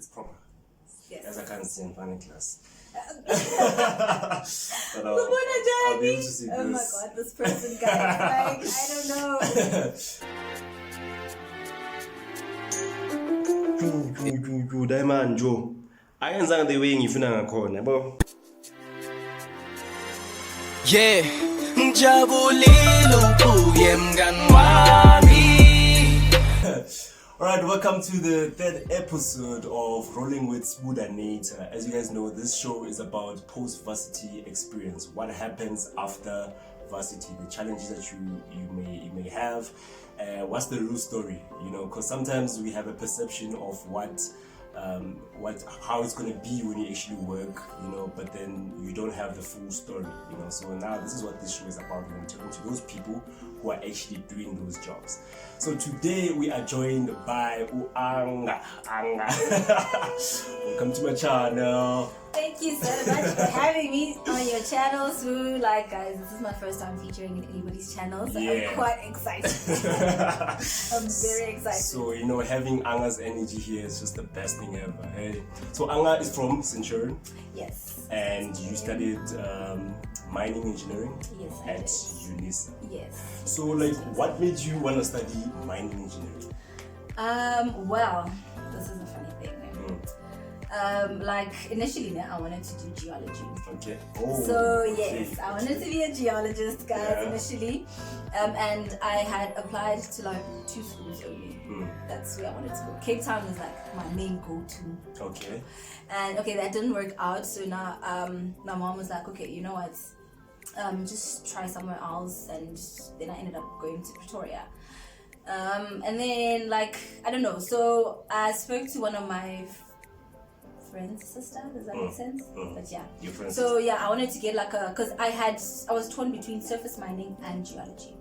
it's proper. Yes. As I can't see in final class. But I'll be able to see oh this. my god, this person, guys. Like, I don't know. Diamond Joe. Ayenzanga the way ngifuna ngakhona, yabo. Yeah, njabulile ubuye mngani wami. Alright, welcome to the third episode of Rolling with Smooth and Nator. As you guys know, this show is about post-varsity experience. What happens after varsity, the challenges that you may have. What's the real story? You know, because sometimes we have a perception of how it's gonna be when you actually work, you know, but then you don't have the full story, you know. So now this is what this show is about. We're talking to those people who are actually doing those jobs. So today we are joined by Anga. Welcome to my channel. Thank you so much for having me on your channel. So, like, guys, this is my first time featuring in anybody's channel, so Yeah. I'm quite excited. I'm very excited. So, you know, having Anga's energy here is just the best thing ever. Hey. So Anga is from Centurion. Yes. And you studied mining engineering at UNISA. Yes. So, like, what made you want to study mining engineering? Well, this is a funny thing. Like, initially, I wanted to do geology. Okay. Oh. So yes, I wanted to be a geologist, guys, initially, and I had applied to like 2 schools only. That's where I wanted to go. Cape Town was like my main go-to. Okay. And okay, that didn't work out. So now, my mom was like, okay, you know what? Just try somewhere else. And then I ended up going to Pretoria. And then, like, I don't know. So I spoke to one of my friend's sister. Does that make sense? But yeah. Your friend's so yeah, I wanted to get like because I was torn between surface mining and geology.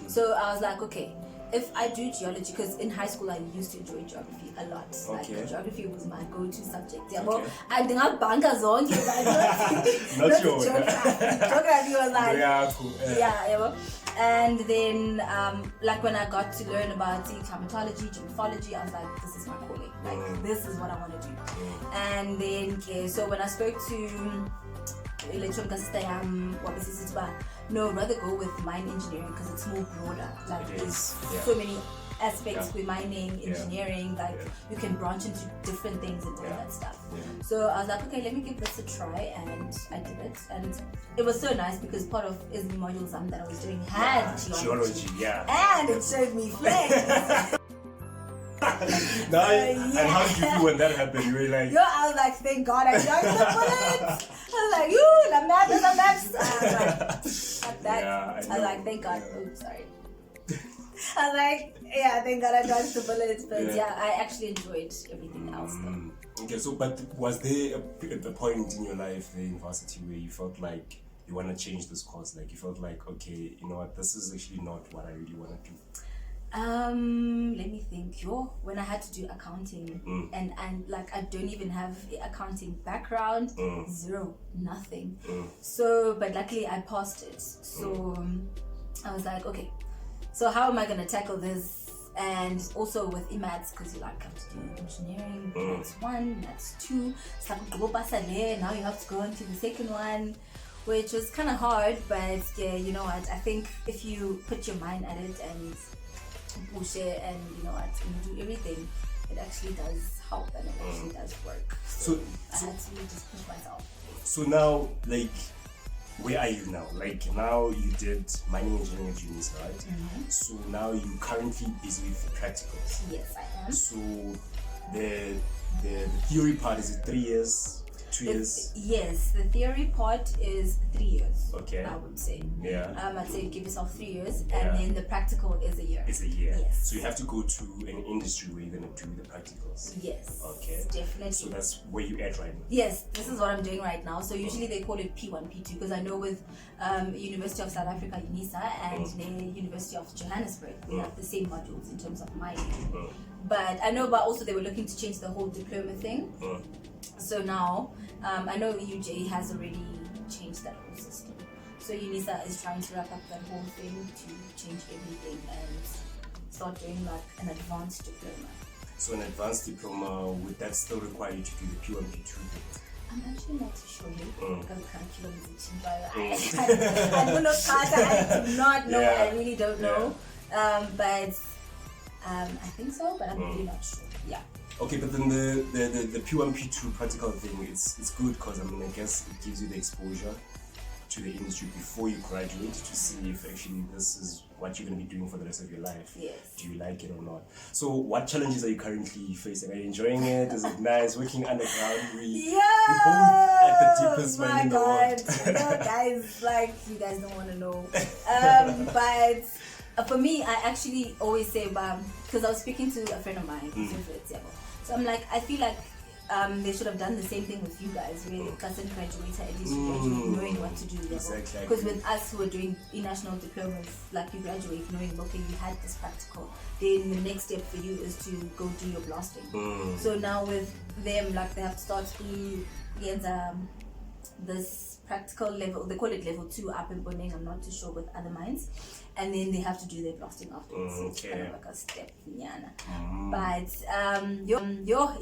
So I was like, okay, if I do geology, because in high school I used to enjoy geography a lot. Okay. Like, geography was my go-to subject. Yeah, Okay. well, I didn't have bankers on. Not your geography was like, yeah, cool. yeah, well. And then, like when I got to learn about climatology, geomorphology, I was like, this is my calling. Like, this is what I want to do. And then, okay, so when I spoke to electronic system, no, rather go with mine engineering because it's more broader. Like, there's so many aspects with mining, engineering, like you can branch into different things and all that stuff. So I was like, okay, let me give this a try, and I did it, and it was so nice because part of the modules that I was doing had geology, and it showed me flames. And how did you feel when that happened? You were like, yo, I was like, thank God I joined the bullets. I was like, you, the maps. I was like, that. I was like, thank God. Oh, sorry. I was like, yeah, thank God I dodged the bullets, but I actually enjoyed everything else though. Okay, so but was there a point in your life there in varsity where you felt like you want to change this course? Like you felt like, okay, you know what, this is actually not what I really want to do. Let me think. When I had to do accounting and like I don't even have an accounting background, zero, nothing. So, but luckily I passed it. So I was like, okay, so how am I gonna tackle this? And also with EMATs, because you like have to do engineering, that's 1, that's 2. It's like now you have to go on to the second one, which was kind of hard, but yeah, you know what? I think if you put your mind at it and push it, and you know what, when you do everything, it actually does help and it actually does work. So I had to just push myself. So now, like, where are you now? Like now you did mining engineering at UNISA, right? So now you're currently busy with practicals. Yes, I am. So the theory part, is it 3 years? 2 years? Yes, the theory part is 3 years. Okay. I would say. Yeah. I'd say give yourself 3 years, and then the practical is a year. It's a year. Yes. So you have to go to an industry where you're gonna do the practicals. Yes. Okay. Definitely. So that's where you at right now. Yes, this is what I'm doing right now. So usually they call it P1, P2, because I know with University of South Africa, UNISA, and the University of Johannesburg, they have the same modules in terms of mining. But I know, but also they were looking to change the whole diploma thing. So now, I know UJ has already changed that whole system. So UNISA is trying to wrap up that whole thing to change everything and start doing like an advanced diploma. So an advanced diploma, would that still require you to do the P1, P2? I'm actually not too sure because the curriculum is I do not I do not know. I really don't know. But I think so, but I'm really not sure. Yeah. Okay, but then the P1, P2 practical thing, it's good because I guess it gives you the exposure to the industry before you graduate to see if actually this is what you're going to be doing for the rest of your life. Yes. Do you like it or not? So what challenges are you currently facing? Are you enjoying it? Is it nice working underground? We both at the deepest my well in the God. world. No, guys, like, you guys don't want to know. But for me, I actually always say, because I was speaking to a friend of mine, so I'm like, I feel like they should have done the same thing with you guys, where cousin graduates, at least you graduate knowing what to do. Exactly. Because with us who are doing national diplomas, like you graduate knowing, okay, you had this practical. Then the next step for you is to go do your blasting. So now with them, like they have to start through this practical level, they call it level 2 up in Boneng, I'm not too sure with other mines, and then they have to do their blasting afterwards. So it's kind of like a step. But your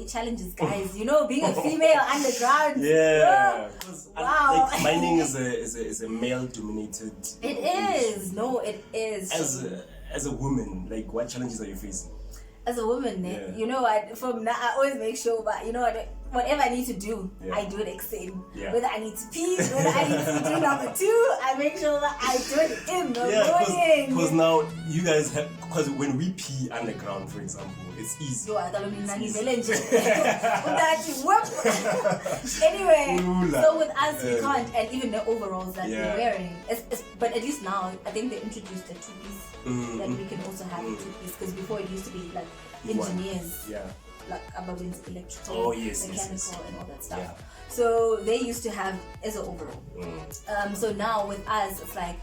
challenges, guys, being a female underground. Wow. Like mining is a male dominated. It is. No, it is. As a woman, like what challenges are you facing? As a woman, from now I always make sure, but whatever I need to do, I do it extreme. Whether I need to pee, whether I need to do number 2, I make sure that I do it in the morning. Because now you guys have, because when we pee underground, for example, it's easy. Anyway, so with us we can't, and even the overalls that we're wearing, but at least now I think they introduced a 2-piece that we can also have a 2-piece, because before it used to be like engineers. Like above electrical, mechanical, and all that stuff. So they used to have as an overall. So now with us, it's like,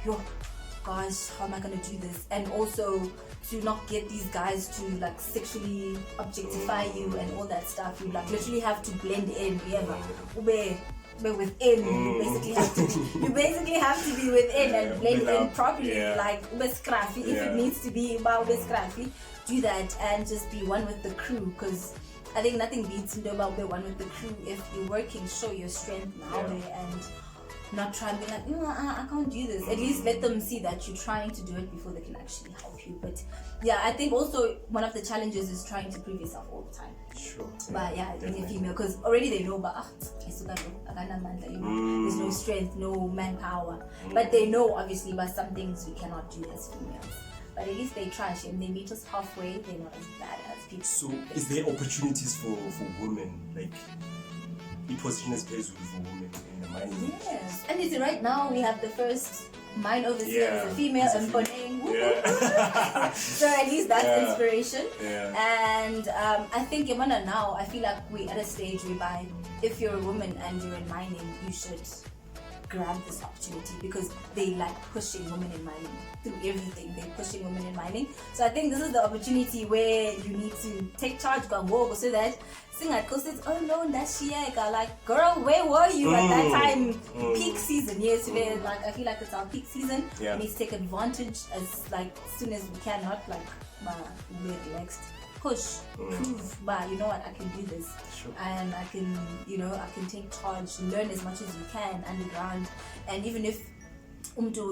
gosh, how am I gonna do this? And also to not get these guys to like sexually objectify you and all that stuff. You like literally have to blend in. But within, you basically have to be within and blend in properly. Like scruffy, if it needs to be about scruffy, do that and just be one with the crew. Because I think nothing beats about being one with the crew. If you're working, show your strength now and not try and be like, I can't do this. At least let them see that you're trying to do it before they can actually help you. But I think also one of the challenges is trying to prove yourself all the time. Sure. But being a female, because already they know, but there's no strength, no manpower. But they know obviously, but some things we cannot do as females. But at least they try, and they meet us halfway. They're not as bad as people. So, is there opportunities for women, like position as pays for women in the mining? Yes, and it's right now we have the first mine overseer as a female and Boneng. So at least that's inspiration. And I think now I feel like we're at a stage whereby if you're a woman and you're in mining, you should grab this opportunity, because they like pushing women in mining through everything. They're pushing women in mining. So I think this is the opportunity where you need to take charge, so that oh no, that's like, girl, where were you at that time? Peak season, like I feel like it's our peak season. We need to take advantage as soon as we can, not like we're relaxed. Push, prove, but you know what, I can do this. Sure. And I can, I can take charge, learn as much as you can underground. And even if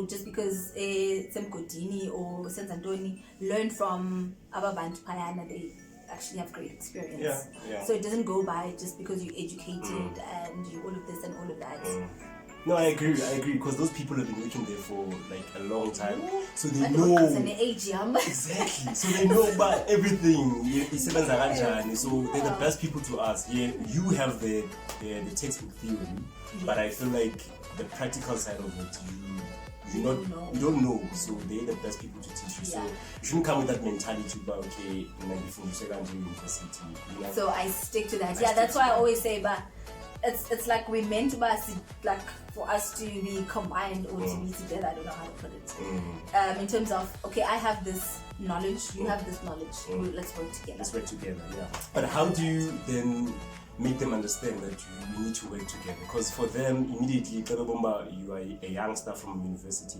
just because Semkodini or Senzandoni learn from Ababantu Payana, they actually have great experience. So it doesn't go by just because you're educated and you all of this and all of that. No, I agree, because those people have been working there for like a long time, so they know exactly. So they know about everything. So they're the best people to ask. You have the textbook theory, but I feel like the practical side of it, you don't know. So they're the best people to teach you. So you shouldn't come with that mentality about from secondary university. So I stick to that. That's why I always say, but it's like we're meant to be like for us to be combined or to be together. I don't know how to put it. In terms of, okay, I have this knowledge, you have this knowledge. Let's work together. But how do you then make them understand that you need to work together? Because for them, immediately, you are a youngster from university.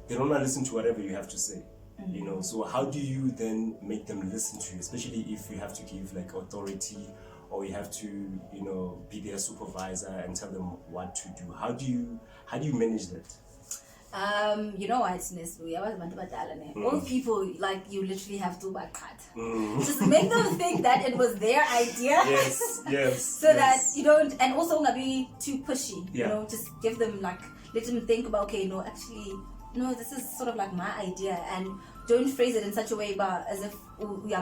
They don't want to listen to whatever you have to say. You know, so how do you then make them listen to you, especially if you have to give like authority, or you have to, you know, be their supervisor and tell them what to do? How do you manage that? You know what, old people, like, you literally have to back cut. Just make them think that it was their idea. Yes. So that you don't, and also not be too pushy. Yeah. You know, just give them, like, let them think about, okay, no, actually, no, this is sort of like my idea, and don't phrase it in such a way, but as if we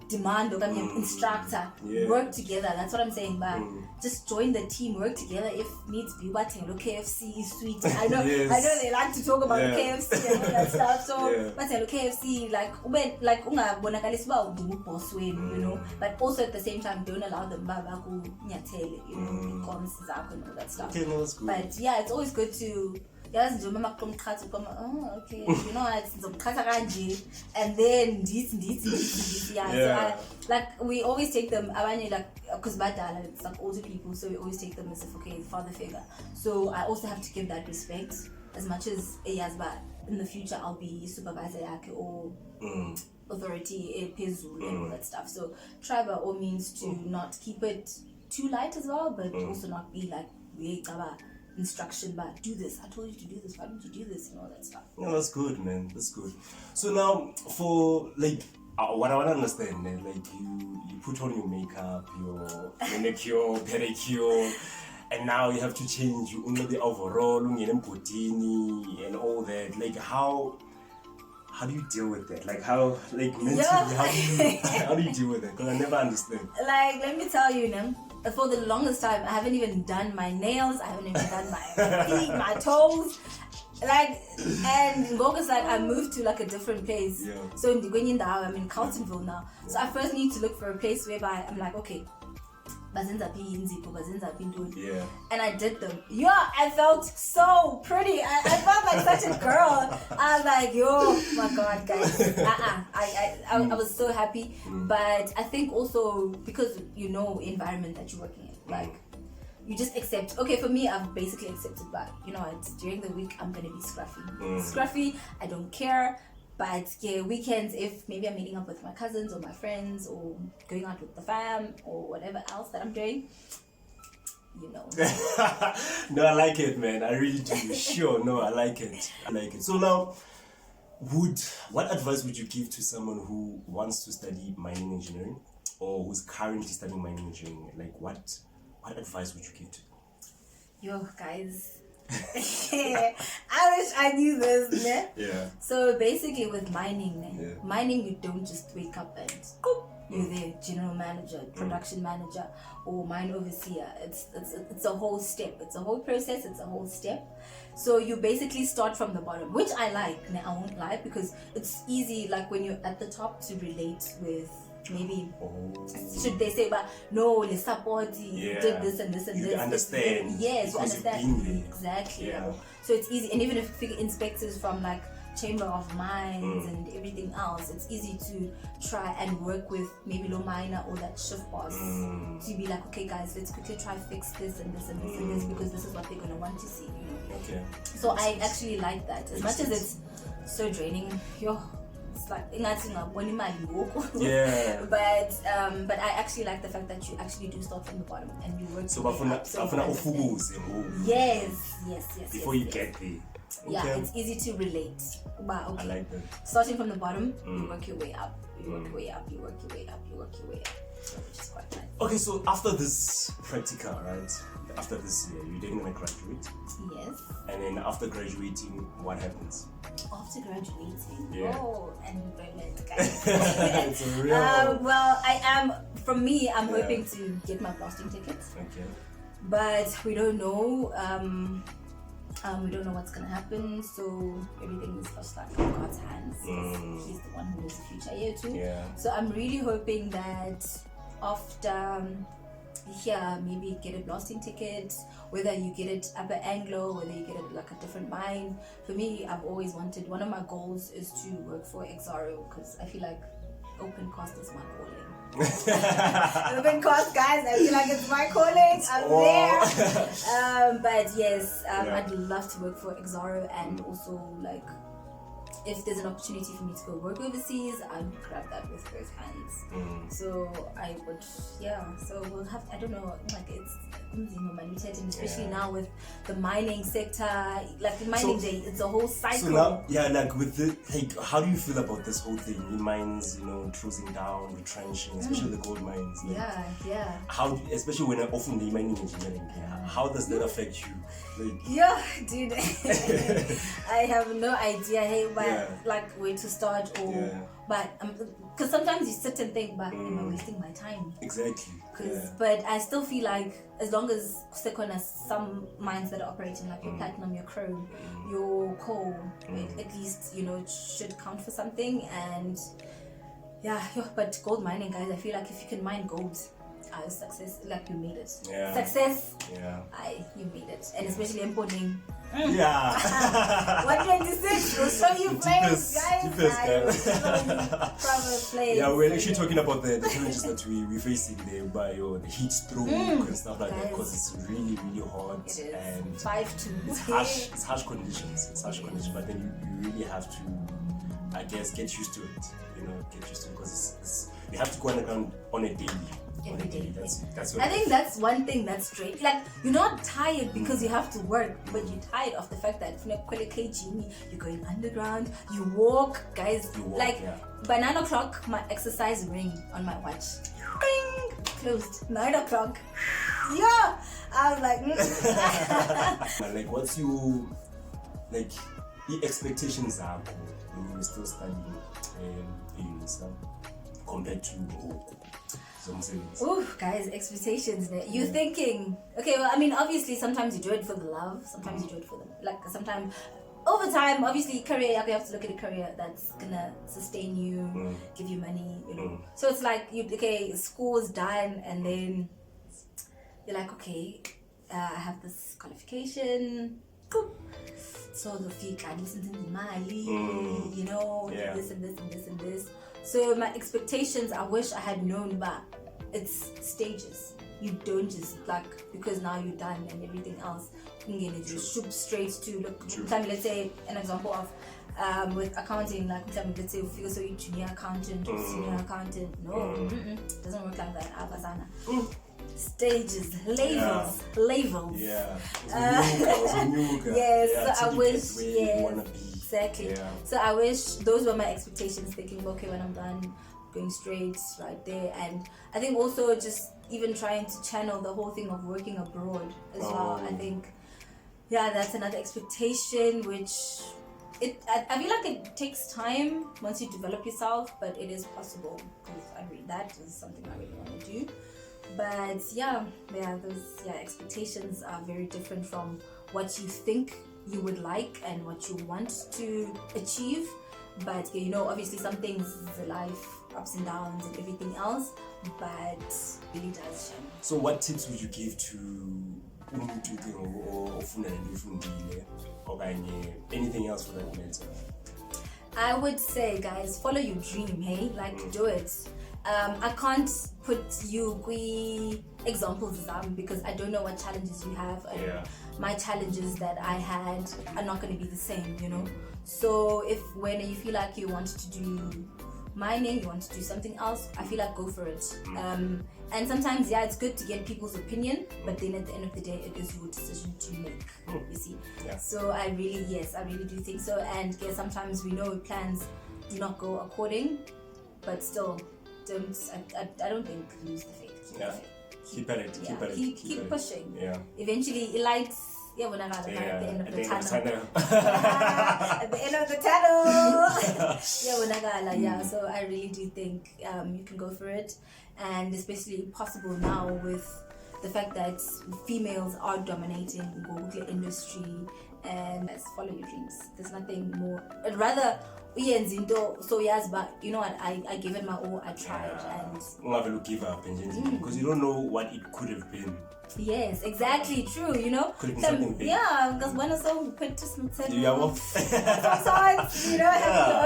demand or instructor. Yeah. Work together. That's what I'm saying. But just join the team, work together if needs be. But KFC is sweet. I know. Yes. I know they like to talk about KFC and all that stuff. So, but KFC, like boss way, you know. But also at the same time, don't allow them you know, cons and all that stuff. Okay, no, that's good. But yeah, it's always good to. Yes, oh, okay, you know, it's and then this, yeah. So like, we always take them, because it's like older people, so we always take them as if, okay, father figure. So I also have to give that respect as much as but in the future I'll be supervisor or authority and all that stuff. So try by all means to not keep it too light as well, but also not be like instruction, but do this, I told you to do this, why don't you do this, and all that stuff. No, that's good, man, that's good. So now, for like what I want to understand, man, like you put on your makeup, your manicure, pedicure, and now you have to change the overall and all that. Like how do you deal with that? Like how, like mentally, how do you deal with that? Because I never understand. Like, let me tell you, for the longest time, I haven't even done my nails, I haven't even done my feet, my toes. Like, and Ngoga's like, I moved to like a different place. Yeah. So I'm in Carletonville now. So I first need to look for a place whereby I'm like, okay, yeah. And I did them. Yeah, I felt so pretty. I felt like such a girl. I was like, yo, my God, guys. I was so happy. But I think also because you know environment that you're working in, like you just accept. Okay, for me, I've basically accepted, but you know, it's during the week I'm gonna be scruffy. Scruffy. I don't care. But yeah, weekends, if maybe I'm meeting up with my cousins or my friends or going out with the fam or whatever else that I'm doing, you know. No, I like it, man. I really do. Sure, no, I like it. So now, what advice would you give to someone who wants to study mining engineering or who's currently studying mining engineering? Like, what advice would you give to them? Yo, guys. I wish I knew this, man. Yeah. So basically with mining, mining, you don't just wake up and you're there, general manager, production manager, or mine overseer. It's a whole step. It's a whole process. It's a whole step. So you basically start from the bottom, which I like. Now, I won't lie, because it's easy, like when you're at the top, to relate with maybe should they say, but no, the support did this and this and you this. Understand. Yes, you understand. Exactly. Yeah. So it's easy, and even if you figure inspectors from like Chamber of Mines and everything else, it's easy to try and work with maybe low miner or that shift boss to be like, okay guys, let's quickly try fix this and this and this and this, because this is what they're gonna want to see. Okay. So I actually like that, as much as it's so draining. It's like yeah. But I actually like the fact that you actually do start from the bottom and you work. Yes. Before you get there. Yeah, Okay. it's easy to relate. But okay. I like that. Starting from the bottom, you work your way up. You work your way up. You work your way up. You work your way up. So, which is quite nice. Okay, so after this practical, right? After this year, you're then gonna graduate. Yes. And then after graduating, what happens? After graduating, Yeah. employment, guys. It's a real. Well, from me, I'm hoping to get my blasting tickets. Okay. But we don't know. We don't know what's gonna happen. So everything is just like in God's hands. He's the one who knows the future here too. Yeah. So I'm really hoping that after here, maybe get a blasting ticket, whether you get it Upper Anglo, whether you get it like a different mine. For me, I've always wanted, one of my goals is to work for Exaro, because I feel like open cast is my calling. Open cast, guys, I feel like it's my calling. I'm there. But yes, I'd love to work for Exaro and also like if there's an opportunity for me to go work overseas, I'd grab that with both hands. So I would, so we'll have, I don't know, like it's especially now with the mining sector, like the mining day, it's a whole cycle. So now, like with the, how do you feel about this whole thing in mines, closing down, retrenching, especially the gold mines? Like, how, especially when I'm often in mining engineering, how does that affect you? Like, Dude, I have no idea, like where to start or, but because sometimes you sit and think, but am I wasting my time? Exactly. But I still feel like as long as some mines that are operating, like your platinum, your chrome, your coal, at least should count for something. And but gold mining, guys, I feel like if you can mine gold, success, like you made it. Success. You made it, and especially importing. 126 will show you players, guys. We're actually talking about the challenges that we're facing there by the heat stroke and stuff like that, because it's really, really hot. It is. And 5-2. It's harsh conditions. But then you really have to, I guess, get used to it. Because you have to go underground on a daily. Every day. That's what I think that's one thing that's straight. Like, you're not tired because you have to work, but you're tired of the fact that you're going underground, you walk, guys. By 9 o'clock, my exercise ring on my watch. Ring! Closed. 9 o'clock. I was like, like, what's your, the expectations are when you're still studying in UNISA compared to guys, expectations there. You're thinking, okay, well, I mean, obviously sometimes you do it for the love, sometimes you do it for sometimes over time, obviously career, you have to look at a career that's gonna sustain you, give you money, So it's like school's done, and then you're like, okay, I have this qualification, cool. So the fee can listen to the money, this and this and this and this. So my expectations, I wish I had known, but it's stages. You don't just because now you're done and everything else, you just shoot straight to let's say an example of with accounting, let's say if you're junior accountant or senior accountant. No, it doesn't work like that. Stages, levels. Yes, so I wish. Exactly. So I wish those were my expectations, thinking, okay, when I'm done, going straight right there. And I think also just even trying to channel the whole thing of working abroad as well. I think, that's another expectation, which I feel like it takes time once you develop yourself, but it is possible, because I read that is something I really want to do. But those expectations are very different from what you think you would like and what you want to achieve. But obviously some things is a life, ups and downs and everything else, but it really does shine. So what tips would you give to or anything else for that matter? I would say, guys, follow your dream, do it. I can't put you examples because I don't know what challenges you have, and my challenges that I had are not going to be the same, So when you feel like you want to do mining, you want to do something else, I feel like go for it. And sometimes it's good to get people's opinion, but then at the end of the day, it is your decision to make. You see. So I really do think so. And sometimes we know plans do not go according, but still. I don't think lose the faith. Keep at it. Keep pushing. Eventually, it lights. At the end of the tunnel. At the end of the tunnel. So I really do think you can go for it, and especially possible now with the fact that females are dominating the industry, and follow your dreams. There's nothing more. I'd rather so yes, but you know what, I gave it my all, I tried, and never give up, because you don't know what it could have been. Yes, exactly, true, Could have been something big. Because when I saw put to some having your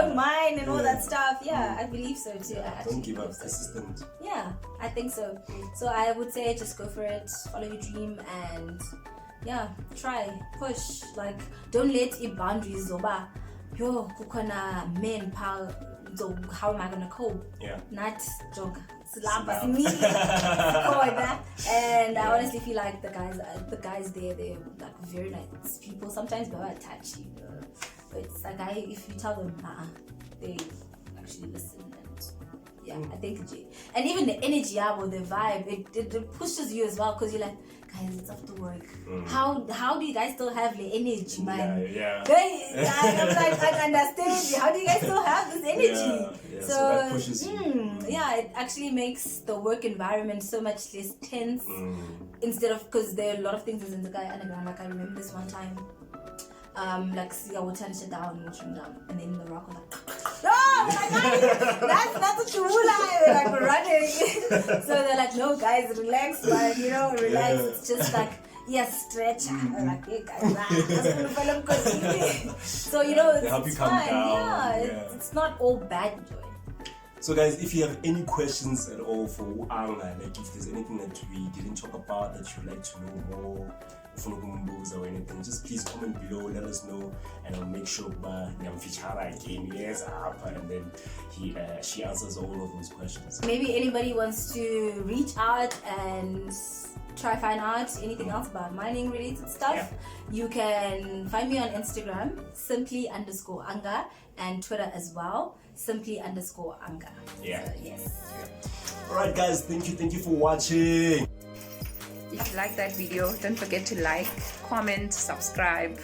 own mind and all that stuff, I believe so too. Don't give up, persistent. I think so. So I would say just go for it, follow your dream, and try, push, don't let your boundaries yo, kukona men pal, so how am I gonna cope? Yeah. Not joke. Slap. And I honestly feel like the guys there, they're like very nice people. Sometimes they're touchy, but it's like if you tell them, they actually listen. And I think, and even the energy, the vibe, it pushes you as well, because you're like, guys, it's after work. How do you guys still have the energy, man? Yeah. I'm like, I understand you. How do you guys still have this energy? Yeah. So that pushes you. It actually makes the work environment so much less tense. Instead of, because there are a lot of things in the guy underground. Like I remember this one time, like I would turn shit down, and then the rock was like, that's what you like. We're like running. So they're like, no guys, relax, man, relax. Yeah. It's just like, stretch. We're like, hey guys, so they help you it's calm fine. down. It's not all bad joy. So guys, if you have any questions at all for Anga, like if there's anything that we didn't talk about that you'd like to know more, or anything, just please comment below, let us know, and I'll make sure and then she answers all of those questions. Maybe anybody wants to reach out and try find out anything else about mining related stuff, you can find me on Instagram, simply_Anga, and Twitter as well, simply_Anga. So, yes. Alright guys, thank you for watching. If you like that video, don't forget to like, comment, subscribe,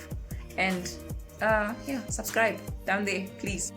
and subscribe down there, please.